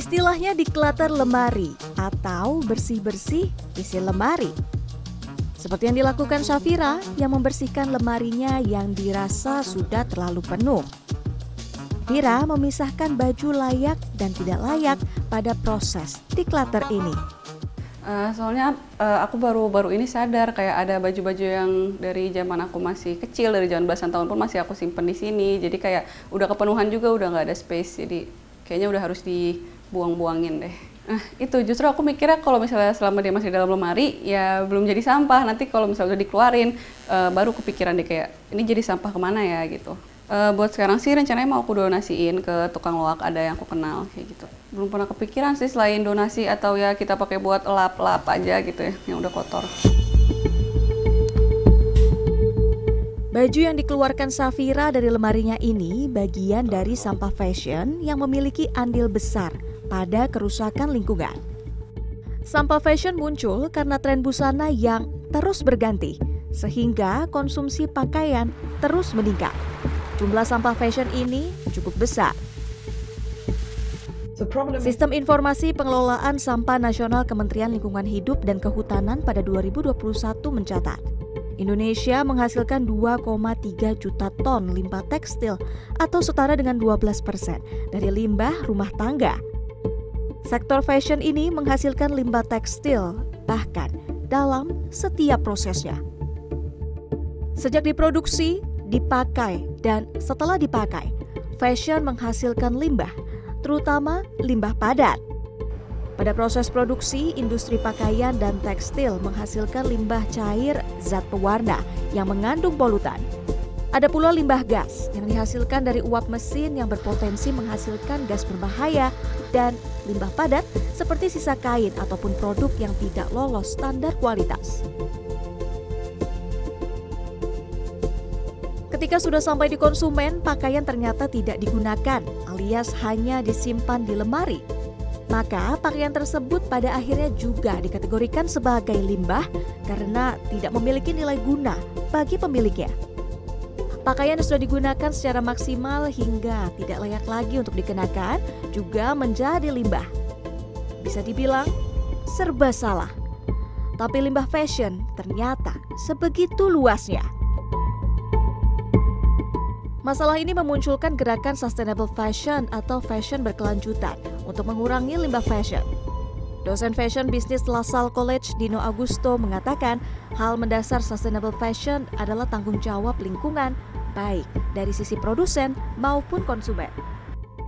Istilahnya declutter lemari atau bersih-bersih isi lemari. Seperti yang dilakukan Syafira yang membersihkan lemarinya yang dirasa sudah terlalu penuh. Syafira memisahkan baju layak dan tidak layak pada proses declutter ini. Soalnya aku baru ini sadar kayak ada baju-baju yang dari zaman aku masih kecil, dari zaman belasan tahun pun masih aku simpen di sini. Jadi kayak udah kepenuhan juga, udah nggak ada space. Jadi kayaknya udah harus dibuang-buangin deh. Itu justru aku mikirnya kalau misalnya selama dia masih dalam lemari ya belum jadi sampah. Nanti kalau misalnya udah dikeluarin baru kepikiran deh kayak ini jadi sampah kemana ya gitu. Buat sekarang sih rencananya mau aku donasiin ke tukang loak ada yang aku kenal kayak gitu. Belum pernah kepikiran sih selain donasi atau ya kita pakai buat lap-lap aja gitu ya yang udah kotor. Baju yang dikeluarkan Syafira dari lemarinya ini bagian dari sampah fashion yang memiliki andil besar pada kerusakan lingkungan. Sampah fashion muncul karena tren busana yang terus berganti, sehingga konsumsi pakaian terus meningkat. Jumlah sampah fashion ini cukup besar. Sistem Informasi Pengelolaan Sampah Nasional Kementerian Lingkungan Hidup dan Kehutanan pada 2021 mencatat, Indonesia menghasilkan 2,3 juta ton limbah tekstil atau setara dengan 12% dari limbah rumah tangga. Sektor fashion ini menghasilkan limbah tekstil bahkan dalam setiap prosesnya. Sejak diproduksi, dipakai, dan setelah dipakai, fashion menghasilkan limbah, terutama limbah padat. Pada proses produksi, industri pakaian dan tekstil menghasilkan limbah cair zat pewarna yang mengandung polutan. Ada pula limbah gas yang dihasilkan dari uap mesin yang berpotensi menghasilkan gas berbahaya dan limbah padat seperti sisa kain ataupun produk yang tidak lolos standar kualitas. Ketika sudah sampai di konsumen, pakaian ternyata tidak digunakan alias hanya disimpan di lemari. Maka pakaian tersebut pada akhirnya juga dikategorikan sebagai limbah karena tidak memiliki nilai guna bagi pemiliknya. Pakaian yang sudah digunakan secara maksimal hingga tidak layak lagi untuk dikenakan juga menjadi limbah. Bisa dibilang serba salah. Tapi limbah fashion ternyata sebegitu luasnya. Masalah ini memunculkan gerakan sustainable fashion atau fashion berkelanjutan untuk mengurangi limbah fashion. Dosen fashion bisnis LaSalle College Dino Augusto mengatakan hal mendasar sustainable fashion adalah tanggung jawab lingkungan baik dari sisi produsen maupun konsumen.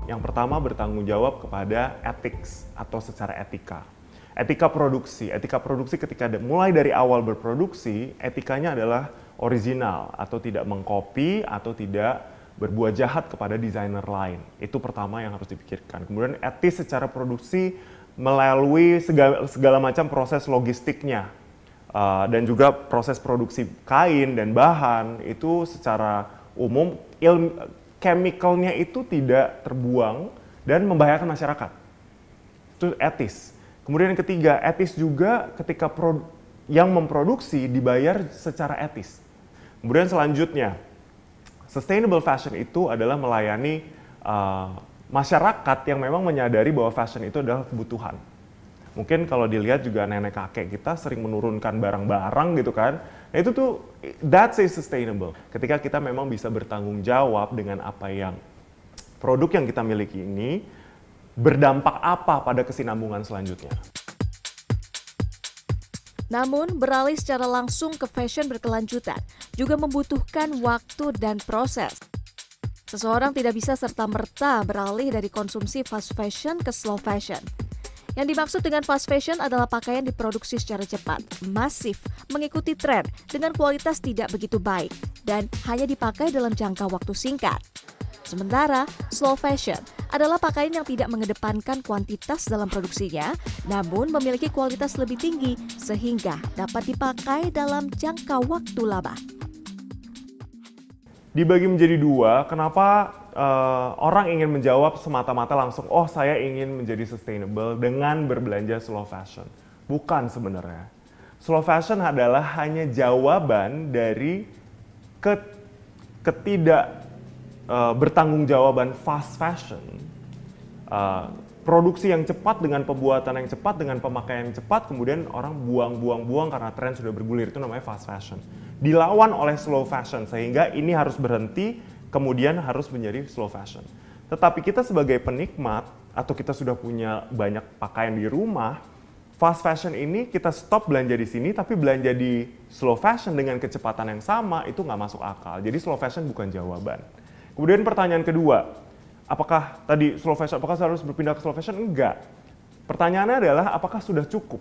Yang pertama bertanggung jawab kepada ethics atau secara etika. Etika produksi ketika mulai dari awal berproduksi, etikanya adalah original atau tidak mengcopy atau tidak berbuat jahat kepada desainer lain. Itu pertama yang harus dipikirkan. Kemudian etis secara produksi melalui segala macam proses logistiknya. Dan juga proses produksi kain dan bahan itu secara umum chemicalnya itu tidak terbuang dan membahayakan masyarakat. Itu etis. Kemudian yang ketiga, etis juga ketika yang memproduksi dibayar secara etis. Kemudian selanjutnya, sustainable fashion itu adalah melayani masyarakat yang memang menyadari bahwa fashion itu adalah kebutuhan. Mungkin kalau dilihat juga nenek kakek kita sering menurunkan barang-barang gitu kan. Nah itu tuh, that's a sustainable. Ketika kita memang bisa bertanggung jawab dengan apa yang produk yang kita miliki ini, berdampak apa pada kesinambungan selanjutnya. Namun, beralih secara langsung ke fashion berkelanjutan juga membutuhkan waktu dan proses. Seseorang tidak bisa serta-merta beralih dari konsumsi fast fashion ke slow fashion. Yang dimaksud dengan fast fashion adalah pakaian diproduksi secara cepat, masif, mengikuti tren dengan kualitas tidak begitu baik, dan hanya dipakai dalam jangka waktu singkat. Sementara, slow fashion adalah pakaian yang tidak mengedepankan kuantitas dalam produksinya, namun memiliki kualitas lebih tinggi sehingga dapat dipakai dalam jangka waktu lama. Dibagi menjadi dua, kenapa orang ingin menjawab semata-mata langsung, oh saya ingin menjadi sustainable dengan berbelanja slow fashion. Bukan sebenarnya. Slow fashion adalah hanya jawaban dari bertanggung jawaban fast fashion produksi yang cepat dengan pembuatan yang cepat dengan pemakaian yang cepat, kemudian orang buang karena tren sudah bergulir, itu namanya fast fashion. Dilawan oleh slow fashion, sehingga ini harus berhenti, kemudian harus menjadi slow fashion. Tetapi kita sebagai penikmat, atau kita sudah punya banyak pakaian di rumah, fast fashion ini kita stop belanja di sini, tapi belanja di slow fashion dengan kecepatan yang sama, itu nggak masuk akal. Jadi slow fashion bukan jawaban. Kemudian pertanyaan kedua, apakah tadi slow fashion, apakah harus berpindah ke slow fashion? Enggak. Pertanyaannya adalah apakah sudah cukup?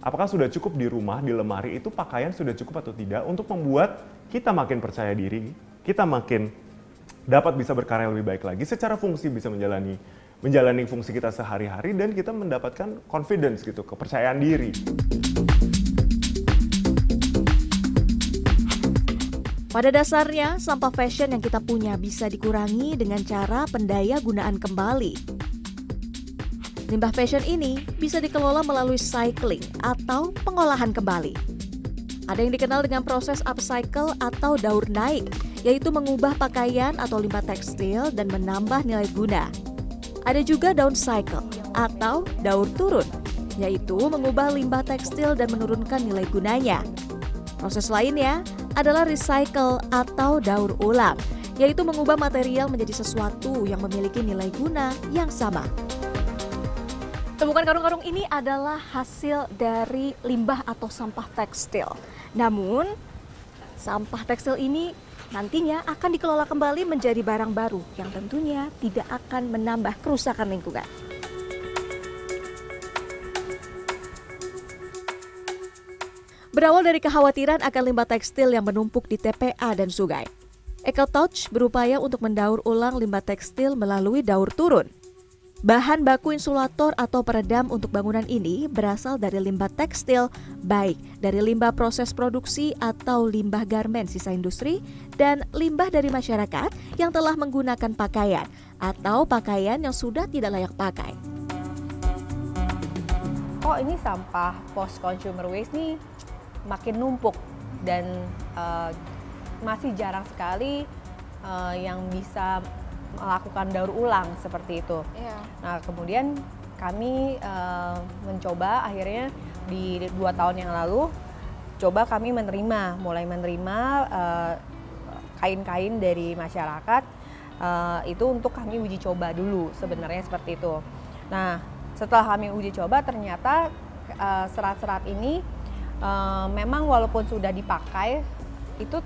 Apakah sudah cukup di rumah, di lemari itu pakaian sudah cukup atau tidak untuk membuat kita makin percaya diri, kita makin dapat bisa berkarya lebih baik lagi, secara fungsi bisa menjalani fungsi kita sehari-hari, dan kita mendapatkan confidence gitu, kepercayaan diri. Pada dasarnya, sampah fashion yang kita punya bisa dikurangi dengan cara pendaya gunaan kembali. Limbah fashion ini bisa dikelola melalui cycling atau pengolahan kembali. Ada yang dikenal dengan proses upcycle atau daur naik, yaitu mengubah pakaian atau limbah tekstil dan menambah nilai guna. Ada juga downcycle atau daur turun, yaitu mengubah limbah tekstil dan menurunkan nilai gunanya. Proses lainnya adalah recycle atau daur ulang, yaitu mengubah material menjadi sesuatu yang memiliki nilai guna yang sama. Temukan karung-karung ini adalah hasil dari limbah atau sampah tekstil. Namun, sampah tekstil ini nantinya akan dikelola kembali menjadi barang baru yang tentunya tidak akan menambah kerusakan lingkungan. Berawal dari kekhawatiran akan limbah tekstil yang menumpuk di TPA dan sungai, EcoTouch berupaya untuk mendaur ulang limbah tekstil melalui daur turun. Bahan baku insulator atau peredam untuk bangunan ini berasal dari limbah tekstil, baik dari limbah proses produksi atau limbah garmen sisa industri, dan limbah dari masyarakat yang telah menggunakan pakaian atau pakaian yang sudah tidak layak pakai. Oh, ini sampah post consumer waste nih makin numpuk dan masih jarang sekali yang bisa melakukan daur ulang seperti itu. Nah, kemudian kami mencoba akhirnya di 2 tahun yang lalu, coba kami mulai menerima kain-kain dari masyarakat itu untuk kami uji coba dulu sebenarnya seperti itu. Nah, setelah kami uji coba ternyata serat-serat ini memang walaupun sudah dipakai itu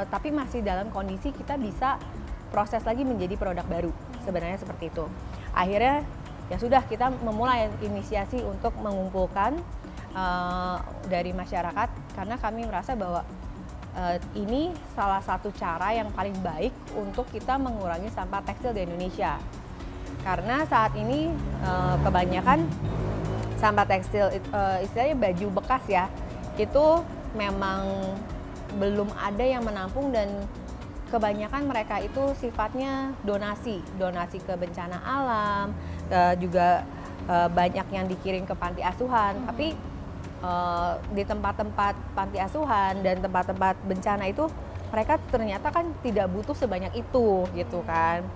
tapi masih dalam kondisi kita bisa proses lagi menjadi produk baru, sebenarnya seperti itu. Akhirnya ya sudah, kita memulai inisiasi untuk mengumpulkan dari masyarakat, karena kami merasa bahwa ini salah satu cara yang paling baik untuk kita mengurangi sampah tekstil di Indonesia. Karena saat ini kebanyakan sampah tekstil, istilahnya baju bekas ya, itu memang belum ada yang menampung, dan kebanyakan mereka itu sifatnya donasi ke bencana alam, juga banyak yang dikirim ke panti asuhan. Tapi di tempat-tempat panti asuhan dan tempat-tempat bencana itu mereka ternyata kan tidak butuh sebanyak itu gitu kan.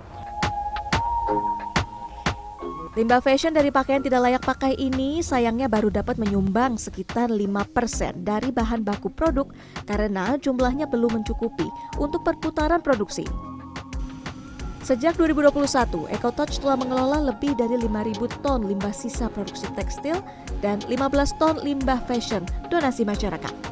Limbah fashion dari pakaian tidak layak pakai ini sayangnya baru dapat menyumbang sekitar 5% dari bahan baku produk karena jumlahnya belum mencukupi untuk perputaran produksi. Sejak 2021, EcoTouch telah mengelola lebih dari 5.000 ton limbah sisa produksi tekstil dan 15 ton limbah fashion donasi masyarakat.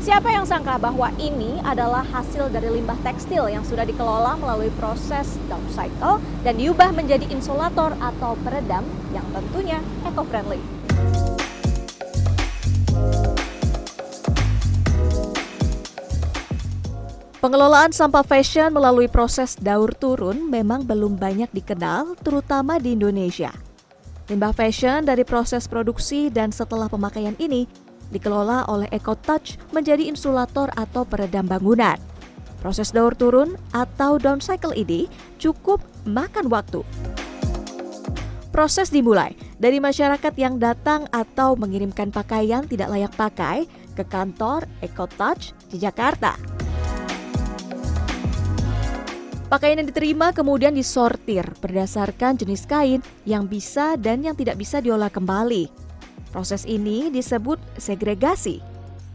Siapa yang sangka bahwa ini adalah hasil dari limbah tekstil yang sudah dikelola melalui proses downcycle dan diubah menjadi insulator atau peredam yang tentunya eco-friendly. Pengelolaan sampah fashion melalui proses daur turun memang belum banyak dikenal, terutama di Indonesia. Limbah fashion dari proses produksi dan setelah pemakaian ini dikelola oleh EcoTouch menjadi insulator atau peredam bangunan. Proses daur turun atau downcycle ini cukup makan waktu. Proses dimulai dari masyarakat yang datang atau mengirimkan pakaian tidak layak pakai ke kantor EcoTouch di Jakarta. Pakaian yang diterima kemudian disortir berdasarkan jenis kain yang bisa dan yang tidak bisa diolah kembali. Proses ini disebut segregasi.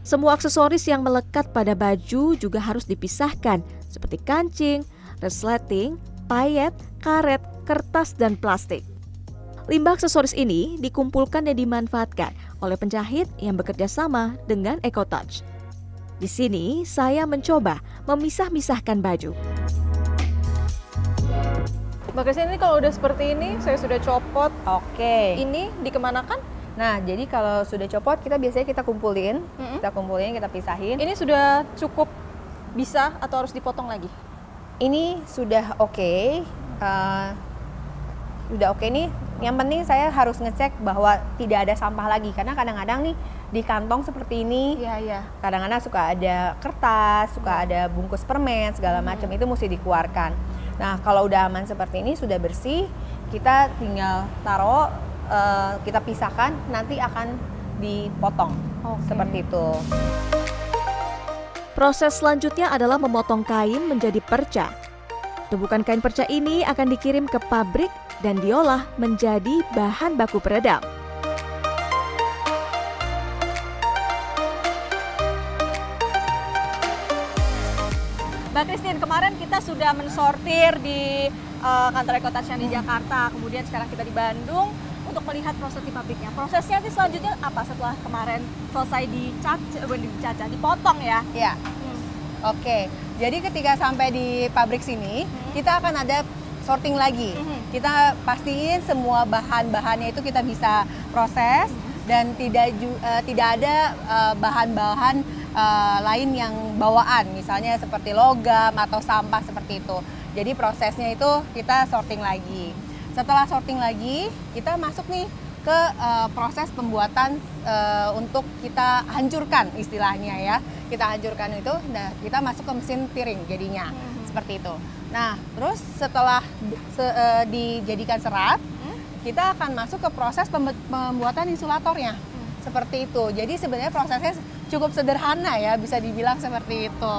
Semua aksesoris yang melekat pada baju juga harus dipisahkan seperti kancing, resleting, payet, karet, kertas, dan plastik. Limbah aksesoris ini dikumpulkan dan dimanfaatkan oleh penjahit yang bekerja sama dengan EcoTouch. Di sini saya mencoba memisah-misahkan baju. Mbak Christine, ini kalau udah seperti ini, saya sudah copot. Oke. Ini dikemanakan? Nah, jadi kalau sudah copot, kita kumpulin, kita pisahin. Ini sudah cukup bisa atau harus dipotong lagi? Ini sudah oke. Udah oke nih. Yang penting saya harus ngecek bahwa tidak ada sampah lagi, karena kadang-kadang nih di kantong seperti ini, kadang-kadang suka ada kertas, suka ada bungkus permen segala macam, itu mesti dikeluarkan. Nah, kalau udah aman seperti ini, sudah bersih, kita tinggal taruh, kita pisahkan, nanti akan dipotong. Seperti itu. Proses selanjutnya adalah memotong kain menjadi perca. Tumpukan kain perca ini akan dikirim ke pabrik dan diolah menjadi bahan baku peredam. Mbak Christine, kemarin kita sudah mensortir di kantor EcoTouch yang di Jakarta, kemudian sekarang kita di Bandung untuk melihat proses di pabriknya. Prosesnya nanti selanjutnya apa setelah kemarin selesai dipotong ya? Iya. Oke, jadi ketika sampai di pabrik sini, kita akan ada sorting lagi. Kita pastiin semua bahan-bahannya itu kita bisa proses dan tidak ada bahan-bahan lain yang bawaan, misalnya seperti logam atau sampah seperti itu. Jadi prosesnya itu kita sorting lagi. Setelah sorting lagi, kita masuk nih ke proses pembuatan untuk kita hancurkan istilahnya ya. Kita hancurkan itu, nah kita masuk ke mesin piring jadinya seperti itu. Nah, terus setelah dijadikan serat, kita akan masuk ke proses pembuatan insulatornya. Seperti itu. Jadi sebenarnya prosesnya cukup sederhana ya, bisa dibilang seperti itu.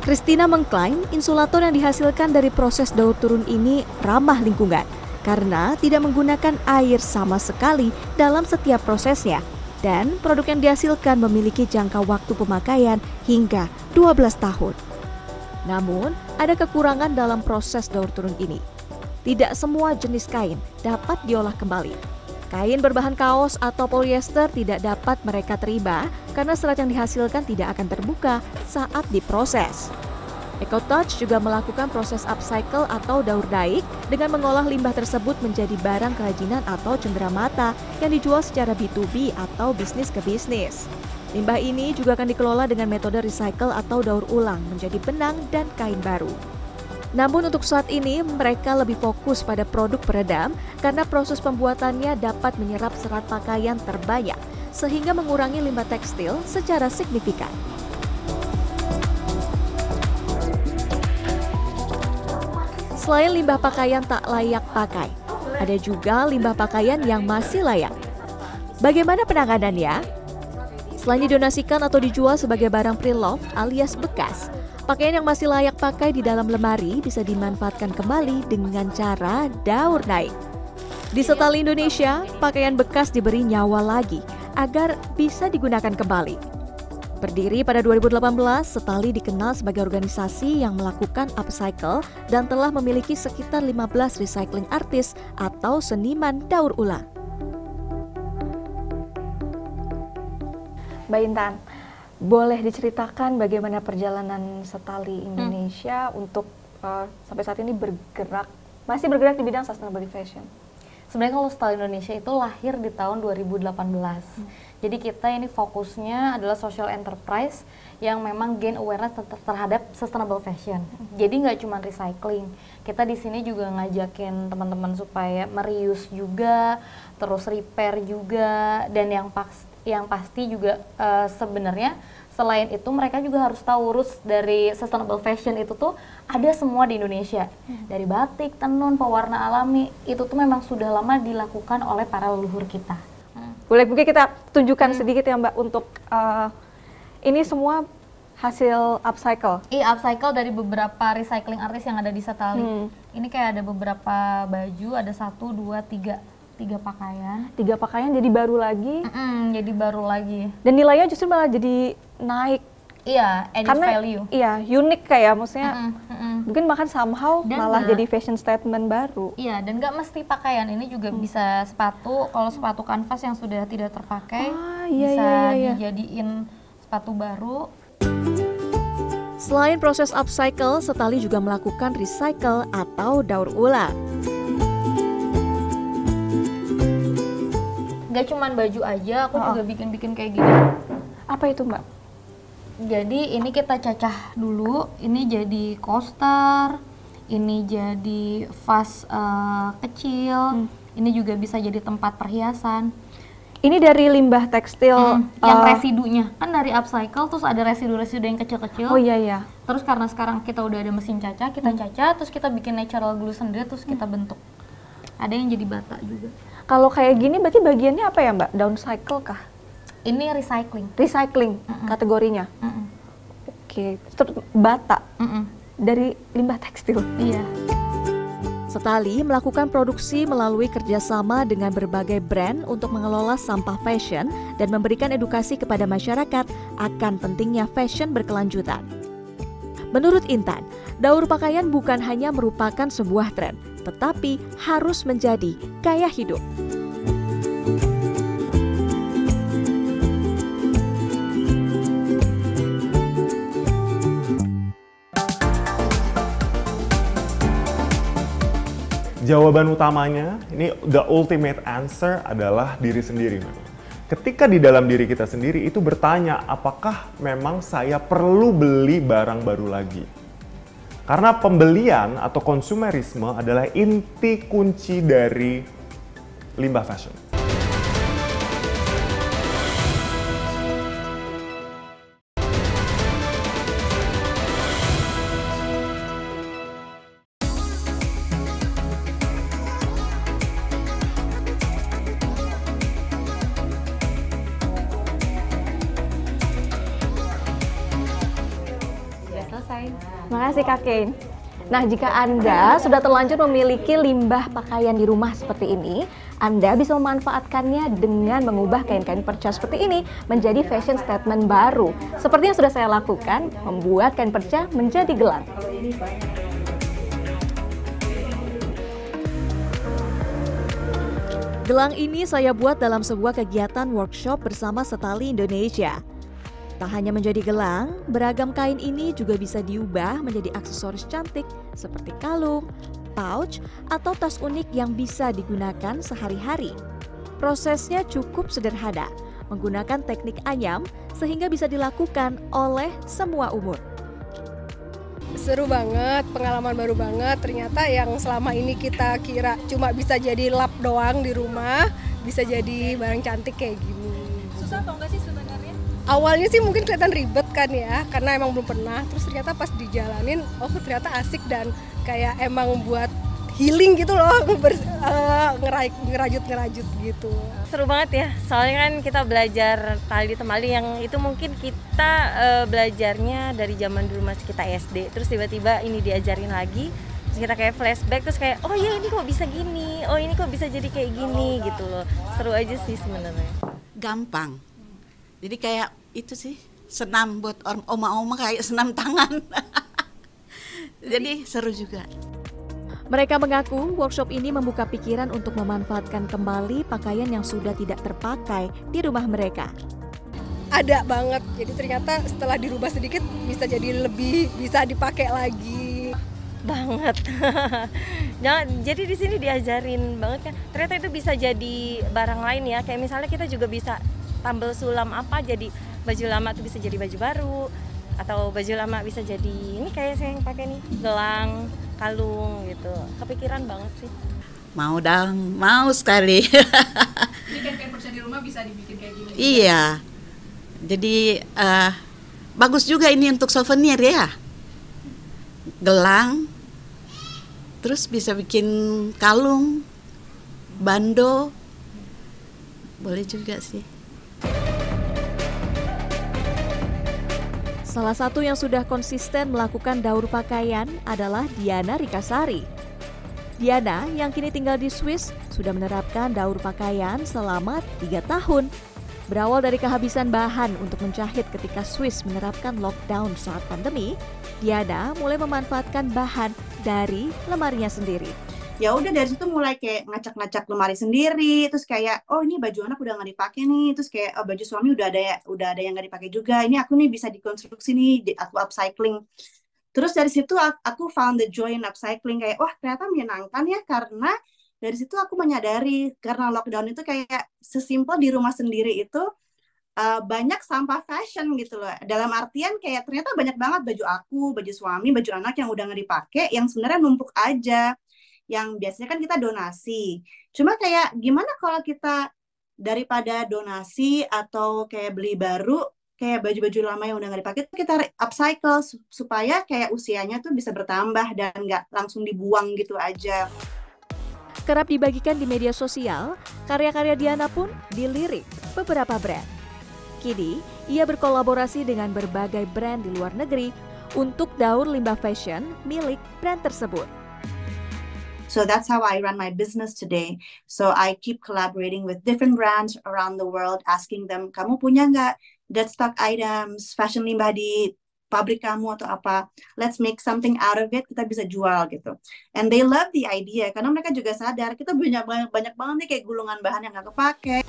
Christina mengklaim insulator yang dihasilkan dari proses daur turun ini ramah lingkungan karena tidak menggunakan air sama sekali dalam setiap prosesnya dan produk yang dihasilkan memiliki jangka waktu pemakaian hingga 12 tahun. Namun, ada kekurangan dalam proses daur turun ini. Tidak semua jenis kain dapat diolah kembali. Kain berbahan kaos atau polyester tidak dapat mereka terima karena serat yang dihasilkan tidak akan terbuka saat diproses. EcoTouch juga melakukan proses upcycle atau daur daik dengan mengolah limbah tersebut menjadi barang kerajinan atau cenderamata yang dijual secara B2B atau bisnis ke bisnis. Limbah ini juga akan dikelola dengan metode recycle atau daur ulang menjadi benang dan kain baru. Namun untuk saat ini mereka lebih fokus pada produk peredam karena proses pembuatannya dapat menyerap serat pakaian terbanyak sehingga mengurangi limbah tekstil secara signifikan. Selain limbah pakaian tak layak pakai, ada juga limbah pakaian yang masih layak. Bagaimana penanganannya? Selain didonasikan atau dijual sebagai barang pre-love alias bekas, pakaian yang masih layak pakai di dalam lemari bisa dimanfaatkan kembali dengan cara daur naik. Di Setali Indonesia, pakaian bekas diberi nyawa lagi agar bisa digunakan kembali. Berdiri pada 2018, Setali dikenal sebagai organisasi yang melakukan upcycle dan telah memiliki sekitar 15 recycling artist atau seniman daur ulang. Mbak Intan, boleh diceritakan bagaimana perjalanan Setali Indonesia untuk sampai saat ini masih bergerak di bidang sustainable fashion? Sebenarnya kalau Style Indonesia itu lahir di tahun 2018. Jadi kita ini fokusnya adalah social enterprise yang memang gain awareness terhadap sustainable fashion. Jadi nggak cuma recycling, kita di sini juga ngajakin teman-teman supaya mereuse juga, terus repair juga, dan yang pasti juga sebenarnya selain itu mereka juga harus tahu roots dari sustainable fashion itu tuh ada semua di Indonesia. Dari batik, tenun, pewarna alami, itu tuh memang sudah lama dilakukan oleh para leluhur kita. Boleh mungkin kita tunjukkan sedikit ya Mbak untuk ini semua hasil upcycle. Iya, upcycle dari beberapa recycling artis yang ada di Setali. Ini kayak ada beberapa baju, ada 1, 2, 3 pakaian. 3 pakaian jadi baru lagi. Jadi baru lagi. Dan nilainya justru malah jadi naik. Iya, added Karena value. iya, unik kayak maksudnya. Mungkin bahkan somehow Dan malah jadi fashion statement baru. Iya, dan nggak mesti pakaian, ini juga bisa sepatu. Kalau sepatu kanvas yang sudah tidak terpakai, bisa dijadiin sepatu baru. Selain proses upcycle, Setali juga melakukan recycle atau daur ulang. Gak cuman baju aja, aku juga bikin-bikin kayak gini. Apa itu Mbak? Jadi ini kita cacah dulu, ini jadi coaster, ini jadi vas kecil, ini juga bisa jadi tempat perhiasan. Ini dari limbah tekstil yang residunya, kan dari upcycle terus ada residu-residu yang kecil-kecil. Oh iya. Terus karena sekarang kita udah ada mesin cacah, kita cacah, terus kita bikin natural glue sendiri, terus kita bentuk. Ada yang jadi bata juga. Kalau kayak gini berarti bagiannya apa ya Mbak? Downcycle kah? Ini recycling. Recycling kategorinya. Oke, terus bata dari limbah tekstil. Iya. Setali melakukan produksi melalui kerjasama dengan berbagai brand untuk mengelola sampah fashion dan memberikan edukasi kepada masyarakat akan pentingnya fashion berkelanjutan. Menurut Intan, daur pakaian bukan hanya merupakan sebuah tren, tetapi harus menjadi gaya hidup. Jawaban utamanya, ini the ultimate answer adalah diri sendiri. Ketika di dalam diri kita sendiri itu bertanya, apakah memang saya perlu beli barang baru lagi? Karena pembelian atau konsumerisme adalah inti kunci dari limbah fashion. Makasih Kak Kein. Nah, jika Anda sudah terlanjur memiliki limbah pakaian di rumah seperti ini, Anda bisa memanfaatkannya dengan mengubah kain-kain perca seperti ini menjadi fashion statement baru. Seperti yang sudah saya lakukan, membuat kain perca menjadi gelang. Gelang ini saya buat dalam sebuah kegiatan workshop bersama Setali Indonesia. Tak hanya menjadi gelang, beragam kain ini juga bisa diubah menjadi aksesoris cantik seperti kalung, pouch, atau tas unik yang bisa digunakan sehari-hari. Prosesnya cukup sederhana, menggunakan teknik anyam sehingga bisa dilakukan oleh semua umur. Seru banget, pengalaman baru banget. Ternyata yang selama ini kita kira cuma bisa jadi lap doang di rumah, bisa jadi barang cantik kayak gini. Susah atau enggak sih sebenarnya? Awalnya sih mungkin kelihatan ribet kan ya, karena emang belum pernah. Terus ternyata pas dijalanin, oh ternyata asik dan kayak emang buat healing gitu loh, ngerajut gitu. Seru banget ya, soalnya kan kita belajar tali temali yang itu mungkin kita belajarnya dari zaman dulu masih kita SD. Terus tiba-tiba ini diajarin lagi, terus kita kayak flashback, terus kayak oh ya ini kok bisa gini, oh ini kok bisa jadi kayak gini gitu loh. Seru aja sih sebenarnya. Gampang. Jadi kayak itu sih, senam buat oma-oma kayak senam tangan. Jadi seru juga. Mereka mengaku workshop ini membuka pikiran untuk memanfaatkan kembali pakaian yang sudah tidak terpakai di rumah mereka. Ada banget, jadi ternyata setelah dirubah sedikit bisa jadi lebih bisa dipakai lagi. banget. Jadi di sini diajarin banget kan. Ternyata itu bisa jadi barang lain ya. Kayak misalnya kita juga bisa tambal sulam apa jadi baju lama tuh bisa jadi baju baru, atau baju lama bisa jadi ini kayak saya yang pakai nih, gelang, kalung gitu. Kepikiran banget sih. Mau dong, mau sekali. Jadi kan hampers di rumah bisa dibikin kayak gini. Iya. Jadi bagus juga ini untuk souvenir ya. Gelang, terus bisa bikin kalung, bando, boleh juga sih. Salah satu yang sudah konsisten melakukan daur pakaian adalah Diana Rikasari. Diana yang kini tinggal di Swiss sudah menerapkan daur pakaian selama 3 tahun. Berawal dari kehabisan bahan untuk menjahit ketika Swiss menerapkan lockdown saat pandemi, Diana mulai memanfaatkan bahan dari lemarinya sendiri. Ya udah dari situ mulai kayak ngacak-ngacak lemari sendiri, terus kayak oh ini baju anak udah nggak dipakai nih, terus kayak oh, baju suami udah ada yang nggak dipakai juga, ini aku nih bisa dikonstruksi nih, aku upcycling. Terus dari situ aku found the joy in upcycling, kayak wah ternyata menyenangkan ya, karena dari situ aku menyadari karena lockdown itu kayak sesimpel di rumah sendiri itu banyak sampah fashion gitu loh, dalam artian kayak ternyata banyak banget baju aku, baju suami, baju anak yang udah nggak dipakai, yang sebenarnya numpuk aja, yang biasanya kan kita donasi. Cuma kayak gimana kalau kita daripada donasi atau kayak beli baru, kayak baju-baju lama yang udah nggak dipakai, kita upcycle supaya kayak usianya tuh bisa bertambah dan nggak langsung dibuang gitu aja. Kerap dibagikan di media sosial, karya-karya Diana pun dilirik beberapa brand. Kini, ia berkolaborasi dengan berbagai brand di luar negeri untuk daur limbah fashion milik brand tersebut. So that's how I run my business today. So I keep collaborating with different brands around the world, asking them, kamu punya nggak dead stock items, fashion limbah di pabrik kamu atau apa? Let's make something out of it, kita bisa jual gitu. And they love the idea, karena mereka juga sadar, kita banyak banget nih kayak gulungan bahan yang nggak kepake.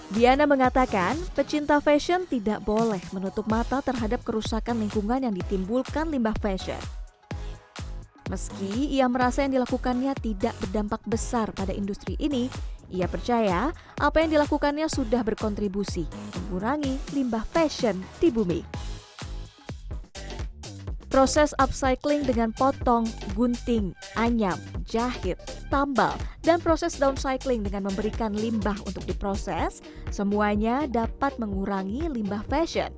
Diana mengatakan, pecinta fashion tidak boleh menutup mata terhadap kerusakan lingkungan yang ditimbulkan limbah fashion. Meski ia merasa yang dilakukannya tidak berdampak besar pada industri ini, ia percaya apa yang dilakukannya sudah berkontribusi mengurangi limbah fashion di bumi. Proses upcycling dengan potong, gunting, anyam, jahit, tambal, dan proses downcycling dengan memberikan limbah untuk diproses, semuanya dapat mengurangi limbah fashion.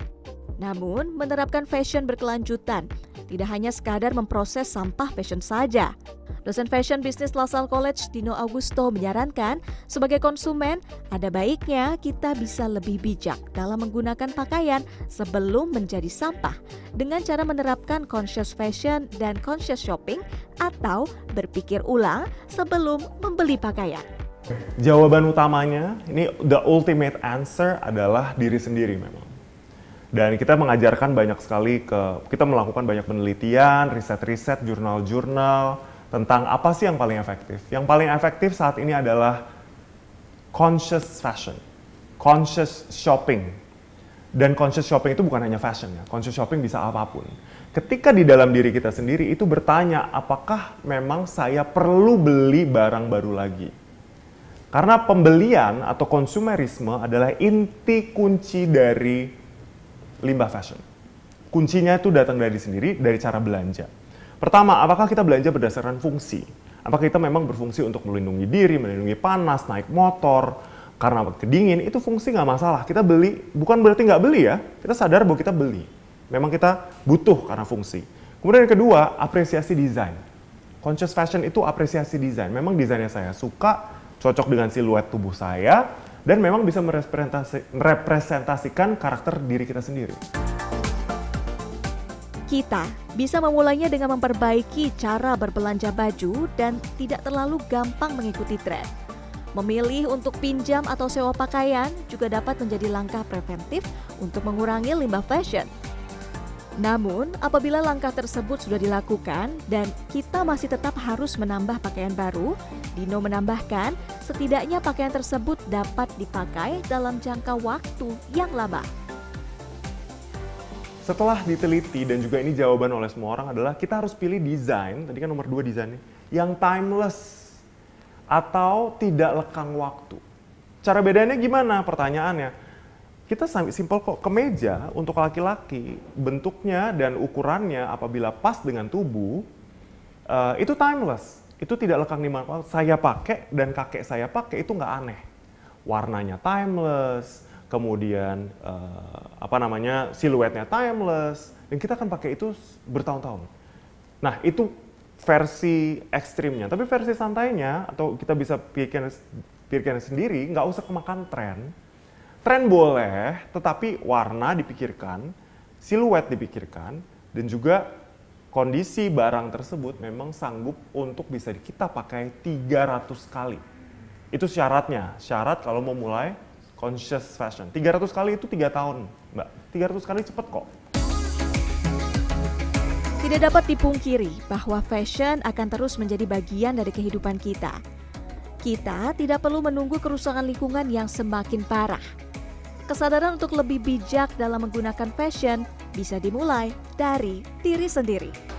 Namun, menerapkan fashion berkelanjutan tidak hanya sekadar memproses sampah fashion saja. Dosen fashion bisnis LaSalle College Dino Augusto menyarankan, sebagai konsumen, ada baiknya kita bisa lebih bijak dalam menggunakan pakaian sebelum menjadi sampah dengan cara menerapkan conscious fashion dan conscious shopping atau berpikir ulang sebelum membeli pakaian. Jawaban utamanya, ini the ultimate answer adalah diri sendiri memang. Dan kita mengajarkan banyak sekali kita melakukan banyak penelitian, riset-riset, jurnal-jurnal tentang apa sih yang paling efektif. Yang paling efektif saat ini adalah conscious fashion, conscious shopping. Dan conscious shopping itu bukan hanya fashion ya, conscious shopping bisa apapun. Ketika di dalam diri kita sendiri itu bertanya, apakah memang saya perlu beli barang baru lagi? Karena pembelian atau konsumerisme adalah inti kunci dari limbah fashion. Kuncinya itu datang dari sendiri, dari cara belanja. Pertama, apakah kita belanja berdasarkan fungsi? Apakah kita memang berfungsi untuk melindungi diri, melindungi panas, naik motor, karena kedingin, itu fungsi nggak masalah. Kita beli, bukan berarti nggak beli ya, kita sadar bahwa kita beli. Memang kita butuh karena fungsi. Kemudian yang kedua, apresiasi desain. Conscious fashion itu apresiasi desain. Memang desainnya saya suka, cocok dengan siluet tubuh saya, dan memang bisa merepresentasikan karakter diri kita sendiri. Kita bisa memulainya dengan memperbaiki cara berbelanja baju dan tidak terlalu gampang mengikuti tren. Memilih untuk pinjam atau sewa pakaian juga dapat menjadi langkah preventif untuk mengurangi limbah fashion. Namun, apabila langkah tersebut sudah dilakukan dan kita masih tetap harus menambah pakaian baru, Dino menambahkan setidaknya pakaian tersebut dapat dipakai dalam jangka waktu yang lama. setelah diteliti dan juga ini jawaban oleh semua orang adalah kita harus pilih desain, tadi kan nomor 2 desainnya, yang timeless atau tidak lekang waktu. Cara bedanya gimana? Pertanyaannya, kita simpel kok, kemeja untuk laki-laki bentuknya dan ukurannya apabila pas dengan tubuh itu timeless, itu tidak lekang di mana. Saya pakai dan kakek saya pakai itu nggak aneh, warnanya timeless, kemudian siluetnya timeless, dan kita akan pakai itu bertahun-tahun. Nah itu versi ekstrimnya, tapi versi santainya atau kita bisa pikirkan sendiri, nggak usah kemakan tren. Tren boleh, tetapi warna dipikirkan, siluet dipikirkan, dan juga kondisi barang tersebut memang sanggup untuk bisa kita pakai 300 kali. Itu syaratnya, syarat kalau mau mulai conscious fashion. 300 kali itu 3 tahun, Mbak. 300 kali cepet kok. Tidak dapat dipungkiri bahwa fashion akan terus menjadi bagian dari kehidupan kita. Kita tidak perlu menunggu kerusakan lingkungan yang semakin parah. Kesadaran untuk lebih bijak dalam menggunakan fashion bisa dimulai dari diri sendiri.